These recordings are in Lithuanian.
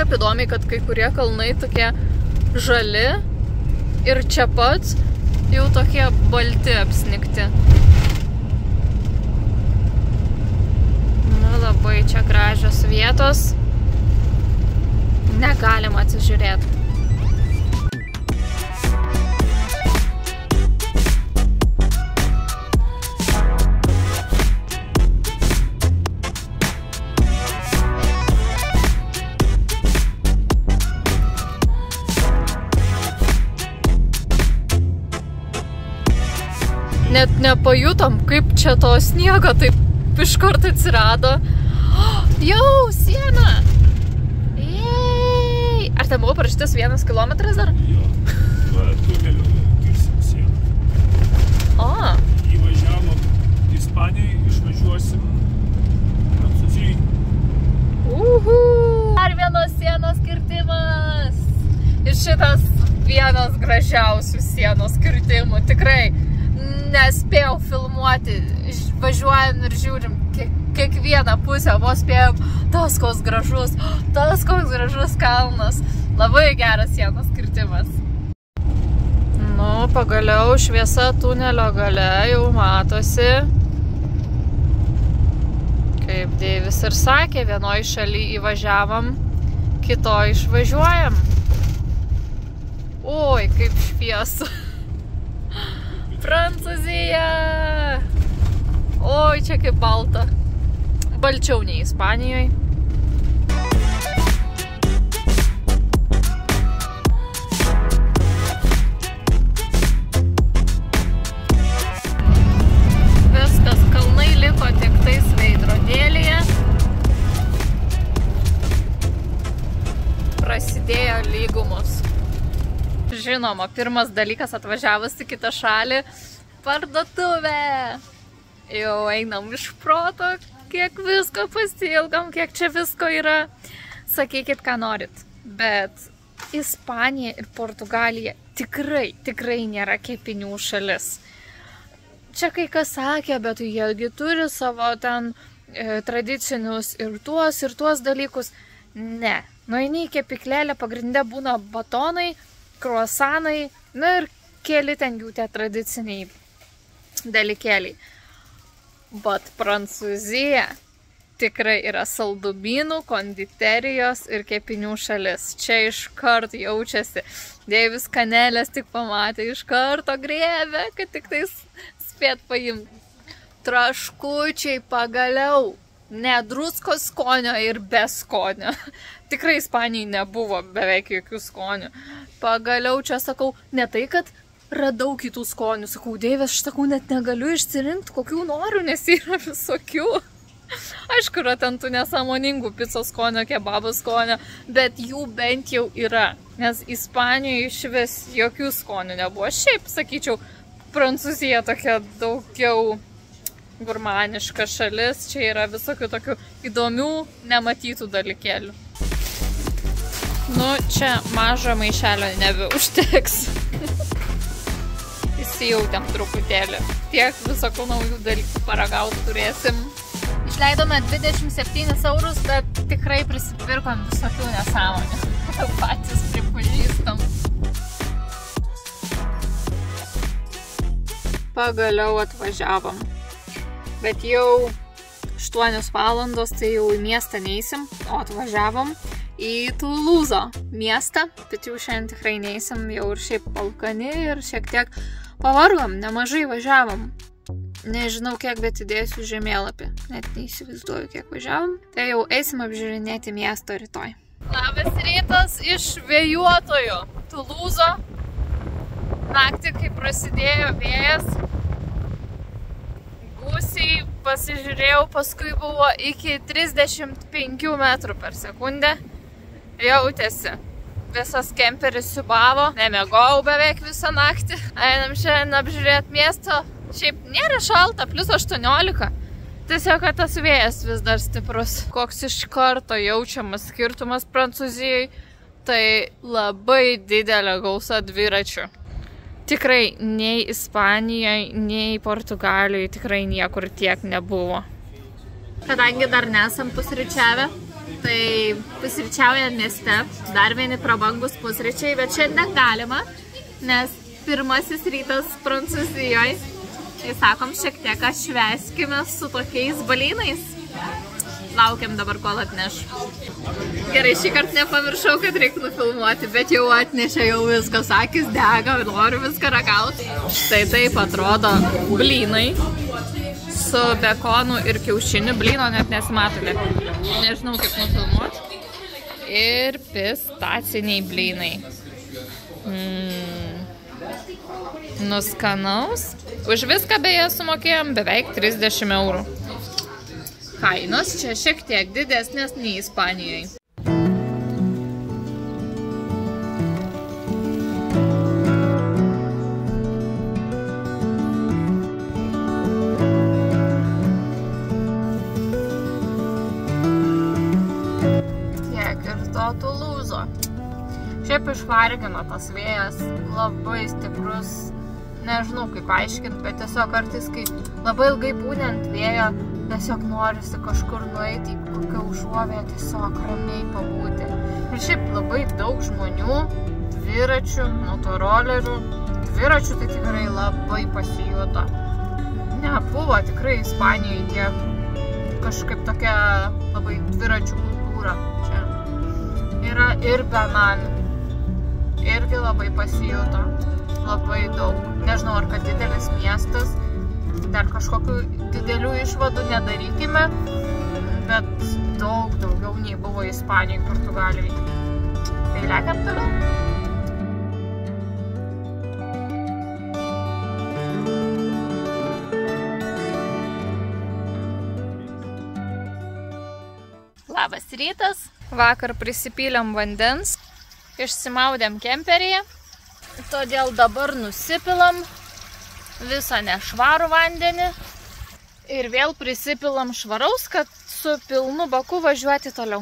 Kažkaip įdomiai, kad kai kurie kalnai tokie žali ir čia pats jau tokie balti apsnigti. Nu, labai čia gražios vietos. Negalima atsižiūrėti. Net nepajutom, kaip čia to sniego taip iš karto atsirado. Jau, siena! Jej! Ar ten buvo parašytas 1 kilometras dar? Jo, tuneliu kirsim sieną. O! Įvažiavom Ispanijai, išvažiuosim Prancūzijai. Dar vienos sienos kirtimas! Ir šitas vienas gražiausių sienos kirtimų, tikrai. Nespėjau filmuoti, važiuojam ir žiūrim kiekvieną pusę, vos spėjom, tas koks gražus kalnas. Labai geras sienos kirtimas. Nu, pagaliau šviesa tunelio gale jau matosi. Kaip Deivis ir sakė, vienoj šaly įvažiavam, kitoj išvažiuojam. Oi, kaip šviesu. Prancūzija! Oi, čia kaip balta. Balčiau nei Ispanijoje. Viskas, kalnai liko tik tais veidrodėlyje. Prasidėjo lygumos. Žinoma, pirmas dalykas atvažiavus į kitą šalį – parduotuvė. Jau einam iš proto, kiek visko pasiilgom, kiek čia visko yra. Sakykit, ką norit. Bet Ispanija ir Portugalija tikrai nėra kepinių šalis. Čia kai kas sakė, bet jiegi turi savo ten tradicinius ir tuos dalykus. Ne. Nueini į kepyklėlę, pagrinde būna batonai, kruasanai, na ir keli ten jų tie tradiciniai dalykėliai. Bet Prancūzija tikrai yra saldumynų, konditerijos ir kepinių šalis. Čia iš karto jaučiasi. Deivis kanelės tik pamatė, iš karto griebė, kad tik tai spėt paimti. Traškučiai pagaliau. Ne druskos skonio ir be skonio. Tikrai Ispanijai nebuvo beveik jokių skonių. Pagaliau čia sakau, ne tai, kad radau kitų skonių. Sakau, Deivis, aš sakau, net negaliu išsirinkti, kokių noriu, nes yra visokių. Aišku, yra ten tų nesąmoningų picos skonio, kebabo skonio, bet jų bent jau yra. Nes Ispanijoje išvis jokių skonių nebuvo. Šiaip, sakyčiau, Prancūzija tokia daugiau gurmaniška šalis, čia yra visokių tokių įdomių, nematytų dalykėlių. Nu, čia mažo maišelio nebeužteks. Įsijautėm truputėlį. Tiek visokių naujų dalykų paragauti turėsim. Išleidome 27 eurus, bet tikrai prisipirkom visokių nesąmonių. Patys pripažįstam. Pagaliau atvažiavom. Bet jau 8 valandos, tai jau į miestą neįsim, o atvažiavom į Tulūzo miestą, bet jau šiandien tikrai neįsim, jau ir šiaip alkani ir šiek tiek pavargom, nemažai važiavom. Nežinau kiek, bet įdėsiu žemėlapį, net neįsivaizduoju kiek važiavom. Tai jau eisim apžiūrinėti miestą rytoj. Labas rytas iš vėjuotojo Tulūzo. Naktį, kai prasidėjo vėjas, gūsiai pasižiūrėjau, paskui buvo iki 35 metrų per sekundę. Jautėsi. Visas kemperis siubavo, nemiegojau beveik visą naktį. Einam šiandien apžiūrėti miesto. Šiaip nėra šalta, plus 18. Tiesiog, kad tas vėjas vis dar stiprus. Koks iš karto jaučiamas skirtumas Prancūzijai, tai labai didelė gausa dviračių. Tikrai nei Ispanijai, nei Portugalijai tikrai niekur tiek nebuvo. Kadangi dar nesam pusryčiavę, Tai pusryčiaujant mieste, dar vieni prabangus pusryčiai, bet šiandien galima, nes pirmasis rytas Prancūzijoje. Tai sakom, šiek tiek švęskime su tokiais balynais. Laukiam dabar, kol atneš. Gerai, šį kartą nepamiršau, kad reikia nufilmuoti, bet jau atnešė jau viskas, akis dega, noriu viską ragauti. Štai taip atrodo blynai su bekonu ir kiaušiniu. Blyno net nesimatote. Nežinau, kaip nufilmuoti. Ir pistaciniai blynai. Nuskanaus. Už viską beje sumokėjom beveik 30 eurų. Kainos čia šiek tiek didesnės nei Ispanijoje. Tiek ir to Tulūzo. Šiaip išvargino tas vėjas, labai stiprus. Nežinau, kaip aiškinti, bet tiesiog kartais, kai labai ilgai būni ant vėjo, tiesiog norisi kažkur nueiti į kokią užuovę, tiesiog ramiai pabūti. Ir šiaip labai daug žmonių, dviračių, motorolerių, dviračių tai tikrai labai pasijuto. Nebuvo tikrai Ispanijoje tiek kažkaip tokia labai dviračių kultūra. Čia yra ir benamių. Irgi labai pasijuto. Labai daug. Nežinau, ar kad didelis miestas, dar kažkokių didelių išvadų nedarykime, bet daug daugiau nei buvo Ispanijoje, Portugalijoje. Tai lekiam toliau. Labas rytas. Vakar prisipylėm vandens, išsimaudėm kemperyje. Todėl dabar nusipilam visą nešvarų vandenį ir vėl prisipilam švaraus, kad su pilnu baku važiuoti toliau.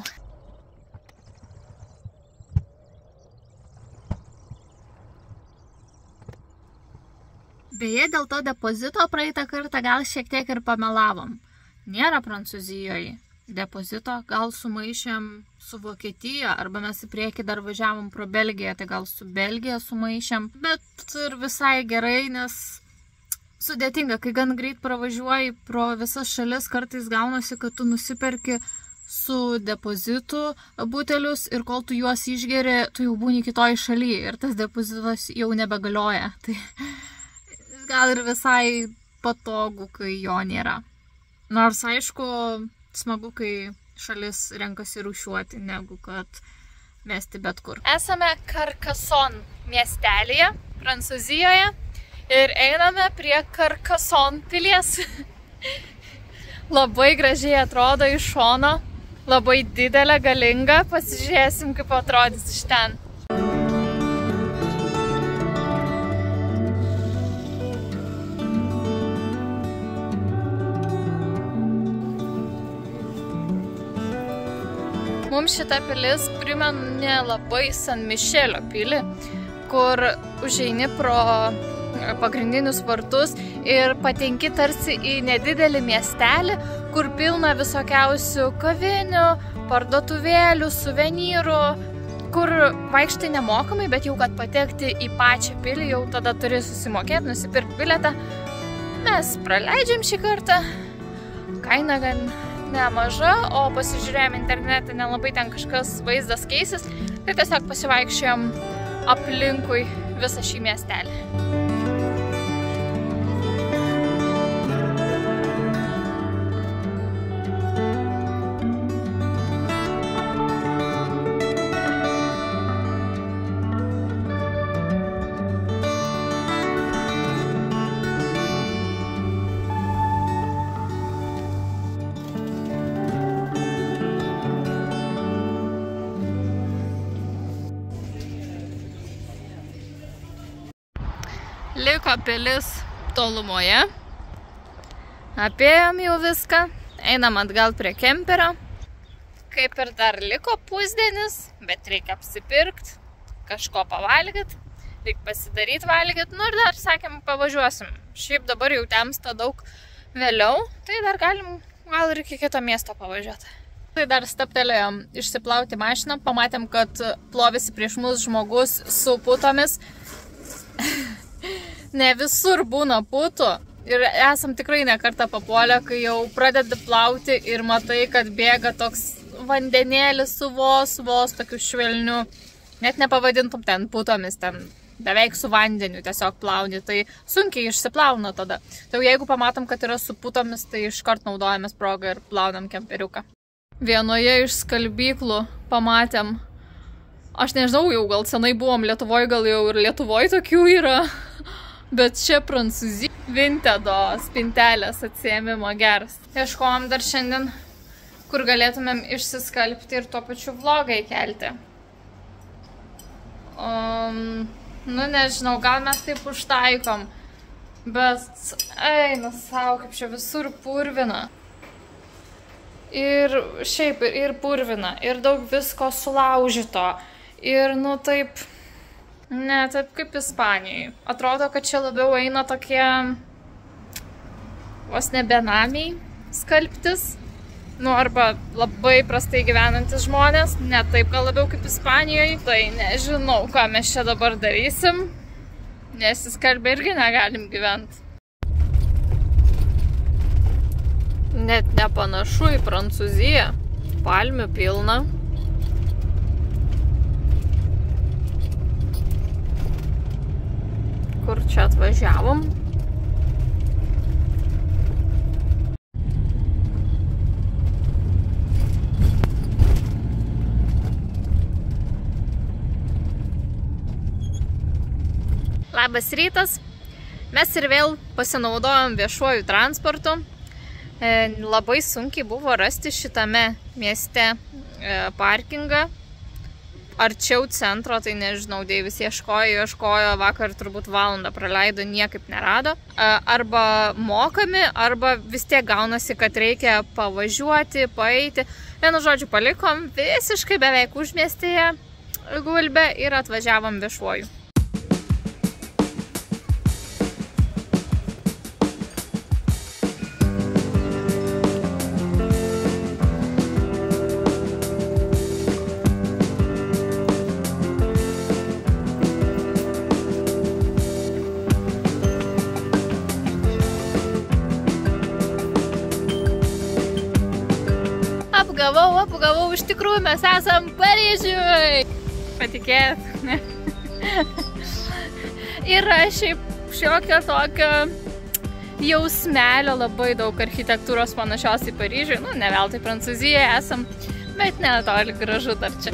Beje, dėl to depozito praeitą kartą gal šiek tiek ir pamelavom. Nėra Prancūzijoje depozito, gal sumaišėm su Vokietija, arba mes į priekį dar važiavom pro Belgiją, tai gal su Belgija sumaišėm, bet ir visai gerai, nes sudėtinga, kai gan greit pravažiuoji pro visas šalis, kartais gaunasi, kad tu nusiperki su depozitu butelius ir kol tu juos išgeri, tu jau būni kitoj šaly ir tas depozitas jau nebegalioja. Tai gal ir visai patogu, kai jo nėra. Nors aišku, smagu, kai šalis renkasi rūšiuoti, negu kad mesti bet kur. Esame Carcassonne miestelyje, Prancūzijoje ir einame prie Carcassonne pilies. Labai gražiai atrodo iš šono, labai didelė, galinga. Pasižiūrėsim, kaip atrodys iš ten. Mums šita pilis primenė labai San Mišelio pilį, kur užeini pro pagrindinius vartus ir patenki tarsi į nedidelį miestelį, kur pilna visokiausių kavinių, parduotuvėlių, suvenyrų, kur vaikštai nemokamai, bet jau kad patekti į pačią pilį, jau tada turi susimokėti, nusipirkti bilietą. Mes praleidžiam šį kartą, kaina gan nemaža, o pasižiūrėjom internete, nelabai ten kažkas vaizdas keisis, tai tiesiog pasivaikščiojom aplinkui visą šį miestelį. Liko pilis tolumoje. Apėjom jau viską. Einam atgal prie kemperio. Kaip ir dar liko pusdienis, bet reikia apsipirkti, kažko pavalgyti, reikia pasidaryti valgyti. Nu ir dar sakėm, pavažiuosim. Šiaip dabar jau temsta daug vėliau, tai dar galim gal ir iki kito miesto pavažiuoti. Tai dar staptelėjom išsiplauti mašiną, pamatėm, kad plovėsi prieš mus žmogus su putomis. Ne visur būna putų ir esam tikrai ne kartą papuolę, kai jau pradedi plauti ir matai, kad bėga toks vandenėlis su vos tokiu švelniu, net nepavadintum ten putomis, ten beveik su vandeniu tiesiog plauni, tai sunkiai išsiplauna tada. Tai jeigu pamatom, kad yra su putomis, tai iškart naudojamės progą ir plaunam kemperiuką. Vienoje iš skalbyklų pamatėm, aš nežinau, jau gal senai buvom Lietuvoje, gal jau ir Lietuvoje tokių yra, bet čia Prancūzija. Vintedo spintelės atsiėmimo geras. Ieškojom dar šiandien, kur galėtumėm išsiskalbti ir tuo pačiu vlogą įkelti. Nu nežinau, gal mes taip užtaikom, bet eina savo, kaip čia visur purvina. Ir šiaip ir purvina, ir daug visko sulaužyto. Ir nu taip, ne taip kaip Ispanijai. Atrodo, kad čia labiau eina tokie vos ne benamiai skalbtis. Nu arba labai prastai gyvenantis žmonės, ne taip gal labiau kaip Ispanijoje. Tai nežinau, ką mes čia dabar darysim, nesiskalbę irgi negalim gyventi. Net nepanašu į Prancūziją. Palmių pilna. Kur čia atvažiavom? Labas rytas. Mes ir vėl pasinaudojom viešuoju transportu. Labai sunkiai buvo rasti šitame mieste parkingą. Arčiau centro, tai nežinau, Deivis ieškojo, vakar turbūt valandą praleido, niekaip nerado. Arba mokami, arba vis tiek gaunasi, kad reikia pavažiuoti, paeiti. Vienu žodžiu palikom visiškai beveik užmiestyje gulbę ir atvažiavom viešuoju. Apgavau, iš tikrųjų mes esam Paryžiuj. Patikėt, ne? Yra šiaip šiokio tokio jausmelio, labai daug architektūros panašios į Paryžių. Nu, ne veltui Prancūzijoje esam, bet ne toli gražu dar čia.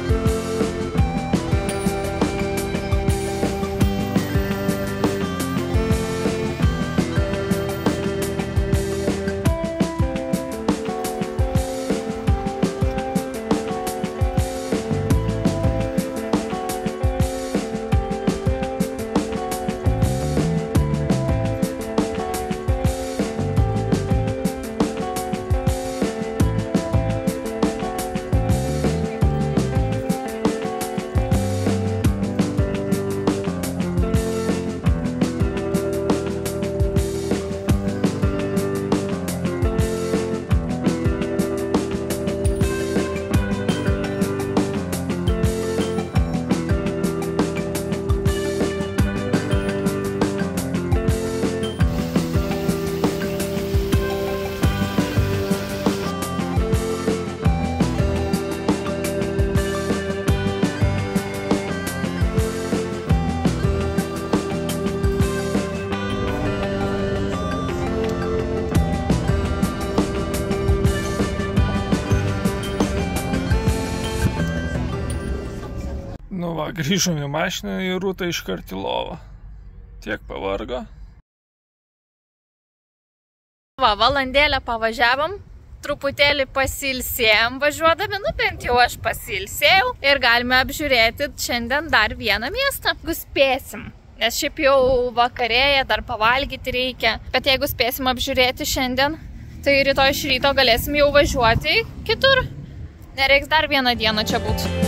Nu va, grįžom į mašiną ir Rūta iškart į lovą. Tiek pavargo. Va, valandėlę pavažiavom, truputėlį pasilsėjom važiuodami, nu bent jau aš pasilsėjau ir galime apžiūrėti šiandien dar vieną miestą. Jeigu spėsim, nes šiaip jau vakarėja, dar pavalgyti reikia, bet jeigu spėsim apžiūrėti šiandien, tai rytoj iš ryto galėsim jau važiuoti kitur. Nereiks dar vieną dieną čia būti.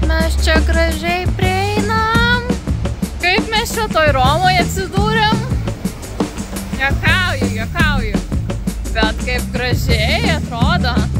Mes čia gražiai prieinam. Kaip mes čia toj Romoje atsidūrėm? Juokauju. juokauju. Bet kaip gražiai atrodo.